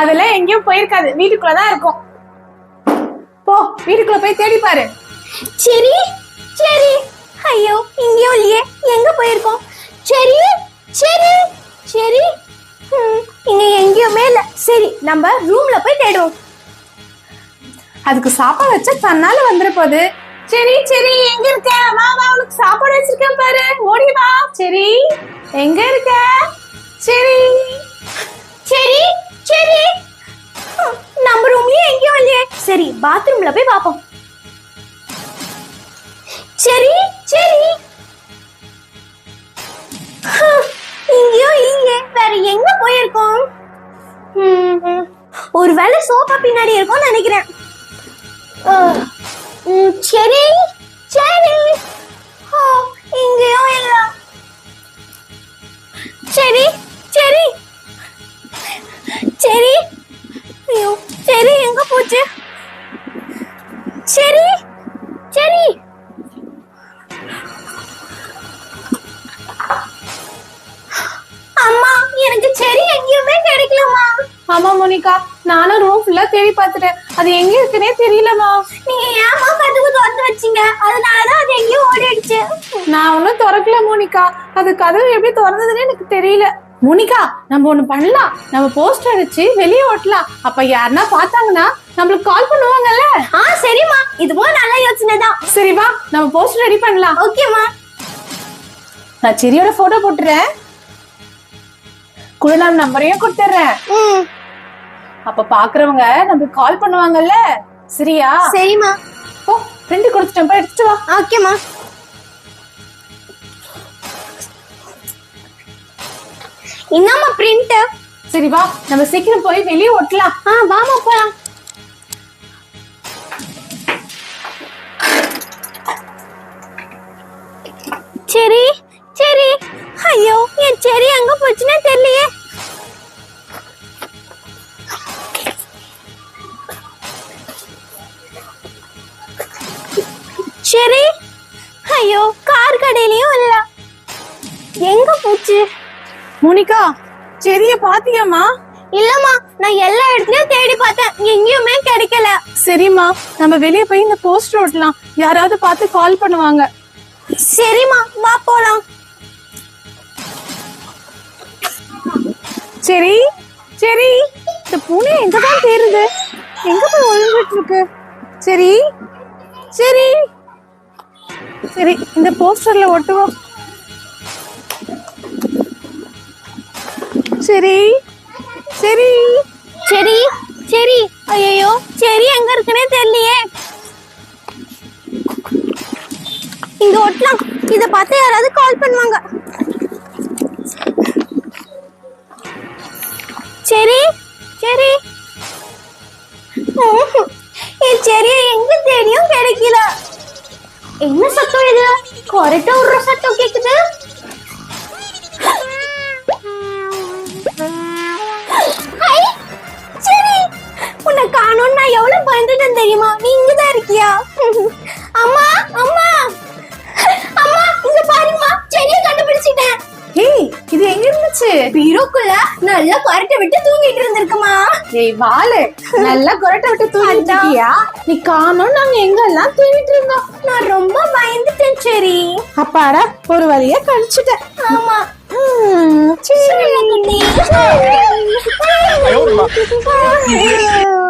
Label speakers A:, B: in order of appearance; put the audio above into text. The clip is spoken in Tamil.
A: அதெல்லாம் எங்கேயும் போயிருக்காது, வீட்டுக்குள்ளதான் இருக்கும். போ, வீட்டுக்குள்ள போய் தேடி பாரு.
B: சரி சரி. ஐயோ, இங்கேயும் இல்லையே, எங்க போயிருக்கோம்? சரி சரி சரி. இங்க எங்கேயுமே இல்ல. சரி, நம்ம ரூம்ல போய் தேடுவோம்.
A: அதுக்கு சாப்பாடு வச்சா தன்னால வந்துட போகுது. சரி சரி, எங்க இருக்க? வா வா, உனக்கு சாப்பாடு வச்சிருக்கேன் பாரு, ஓடி வா. சரி, எங்க இருக்க? சரி
B: சரி சரி. நம்ம ரூம்லயே எங்கேயும் இல்லையே. சரி, பாத்ரூம்ல போய் பாப்போம். சரி சரி. இங்கேயும் இல்லையே, வேற எங்க போயிருக்கோம்? ஒருவேளை சோஃபா பின்னாடி இருக்கும்னு நினைக்கிறேன். சரி சரி. இங்கேயும் இல்ல. சரி சரி சரி. ஐயோ, சரி எங்க போச்சு? சரி சரி. அம்மா, எனக்கு சரி எங்கேயுமே கிடைக்கலமா.
A: ஆமா மோனிகா, நானும் ரூம் ஃபுல்லா தேடி பார்த்துட்டேன், அது எங்க இருக்குன்னே தெரியலமா.
B: நீங்க ஏமா கதவு திறந்து வச்சீங்க? அதனாலதான் அது எங்கேயும் ஓடிடுச்சு.
A: நான் ஒன்னும் திறக்கல மோனிகா, அது கதவு எப்படி திறந்ததுன்னு எனக்கு தெரியல. மோனிகா, நம்ம ஒண்ணு பண்ணலாம், நம்ம போஸ்டர் அடிச்சு வெளியே ஓட்டலாம். அப்ப யாருன்னா பார்த்தாங்கன்னா நம்மளுக்கு கால் பண்ணுவாங்கல்ல.
B: சரிம்மா, இதுவும் நல்ல யோசனை தான்.
A: சரி வா, நம்ம போஸ்டர் ரெடி பண்ணலாம்.
B: ஓகேம்மா.
A: நான் செரியோட போட்டோ போட்டுறேன், குழுநாம் நம்பரையும் கொடுத்துறேன். அப்ப பாக்குறவங்க நம்மளுக்கு கால் பண்ணுவாங்கல்ல. சரியா?
B: சரிம்மா.
A: ஓ, பிரிண்ட் கொடுத்துட்டேன், போய் எடுத்துட்டு வா.
B: ஓகேம்மா. என்னம்மா பிரிண்ட்?
A: சரி வா, நம்ம சீக்கிரம் போய் வெளியே ஓட்டலாம்.
B: வாமா போலாம். சரி சரி. ஐயோ, என் செரி எங்க போச்சுன்னே தெரியலையே. சரி. ஐயோ, கார் கடையிலயும் இல்ல. எங்க போச்சு?
A: மோனிகா, செரிய பாத்தியாமா?
B: இல்லம்மா, நான் எல்லா இடத்துலயும் தேடி பார்த்தேன், எங்கேயுமே கிடைக்கல.
A: சரிம்மா, நம்ம வெளியே போய் இந்த போஸ்டர் ஓட்டலாம், யாராவது பார்த்து கால் பண்ணுவாங்க.
B: சரிம்மா, வா போலாம்.
A: சரி சரி. இந்த பூனை எங்கதான் தேடுது, எங்க போய் ஒளிஞ்சிட்டு இருக்கு? சரி சரி சரி, இந்த போஸ்டர்ல ஒட்டுவோம். சரி சரி
B: சரி சரி. ஐயோ, சரி எங்க இருக்குன்னே தெரியலையே. இங்க ஒட்டலாம், இத பார்த்து யாராவது கால் பண்ணுவாங்க. சரி சரி. என் செரிய எங்க தேடியும் கிடைக்கல. என்ன சத்தம் இது? கொரட்டை விடுற சத்தம் கேக்குது. சரி, உன்னை காணோம், நான் எவ்வளவு பயந்துட்டேன் தெரியுமா? நீ இங்கதான் இருக்கியா? அம்மா அம்மா அம்மா, இங்க பாருங்கம்மா, செடியை கண்டுபிடிச்சிட்டேன்.
A: ஏய், இது எங்க இருந்துச்சு?
B: பீரோக்குள்ள நல்லா கொரட்டை விட்டு தூங்கிட்டு இருந்திருக்குமா.
A: ஏய் வாளு, நல்லா கொரட்டை விட்டு தூங்கிட்டு இருக்கியா? நீ காணோம், நாங்க எங்கெல்லாம் தூங்கிட்டு இருந்தோம்.
B: நான் ரொம்ப பயந்துட்டேன். சரி,
A: அப்பாடா, ஒரு வழியா கழிச்சுட்டேன்.
B: ஆமா.
A: சரி.
B: சரி.